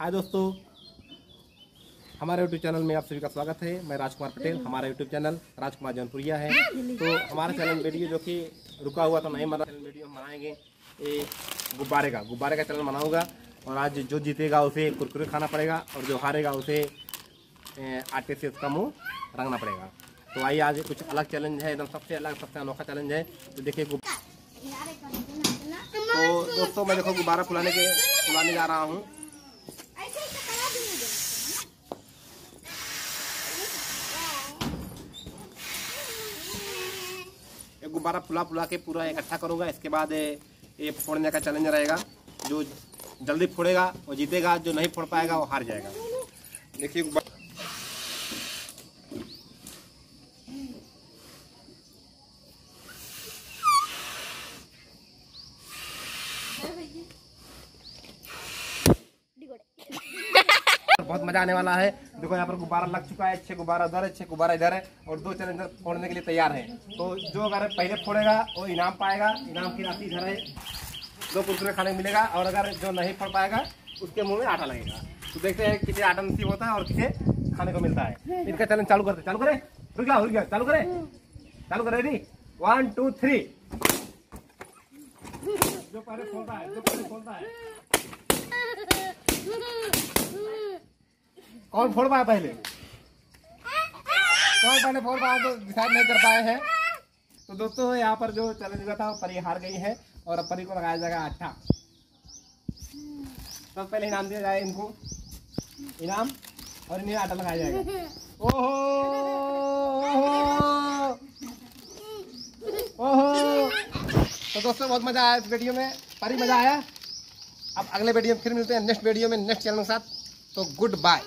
हाय दोस्तों, हमारे YouTube channel में आप सभी का स्वागत है। मैं राजकुमार पटेल। हमारा YouTube चैनल राजकुमार जौनपुरिया है। तो हमारा चैनल वीडियो जो कि रुका हुआ था नहीं बना, चैनल वीडियो हम बनाएंगे ये गुब्बारे का चैनल बनाऊंगा। और आज जो जीतेगा उसे कुरकुरे खाना पड़ेगा और जो हारेगा उसे आटे से उसका मुँह रंगना पड़ेगा। तो आइए, आज कुछ अलग चैलेंज है, एकदम सबसे अलग सबसे अनोखा चैलेंज है। तो देखिए, तो दोस्तों मैं देखो गुब्बारा फुलाने जा रहा हूँ। एक गुब्बारा फुला के पूरा इकट्ठा करूँगा। इसके बाद ये फोड़ने का चैलेंज रहेगा। जो जल्दी फोड़ेगा वो जीतेगा, जो नहीं फोड़ पाएगा वो हार जाएगा। देखिए बहुत मजा आने वाला है। देखो यहाँ पर गुब्बारा लग चुका है। 6 गुब्बारा उधर है, 6 गुब्बारा इधर है और 2 चैलेंजर फोड़ने के लिए तैयार है। तो जो अगर पहले फोड़ेगा वो इनाम पाएगा। इनाम की राशि इधर है, 2 कुरकुरे खाने को मिलेगा। और अगर जो नहीं फोड़ पाएगा उसके मुंह में आटा लगेगा। तो देखते हैं किसे आटा नसीब होता है और किसे खाने को मिलता है। इनका चैलेंज चालू करे। रुक गया, चालू करे। रेडी 1 2 3। जो पहले खोलता है कौन फोड़ पाया पहले फोड़ पाया तो डिसाइड नहीं कर पाए हैं। तो दोस्तों यहाँ पर जो चैलेंज हुआ था परी हार गई है और अब परी को लगाया जाएगा आटा। तो पहले इनाम दिया जाए इनको, इनाम, और इन्हें आटा लगाया जाएगा। ओहो। तो दोस्तों बहुत मजा आया इस वीडियो में, परी मजा आया। अब अगले वीडियो में फिर मिलते हैं, नेक्स्ट वीडियो में नेक्स्ट चैनल के साथ। तो गुड बाय।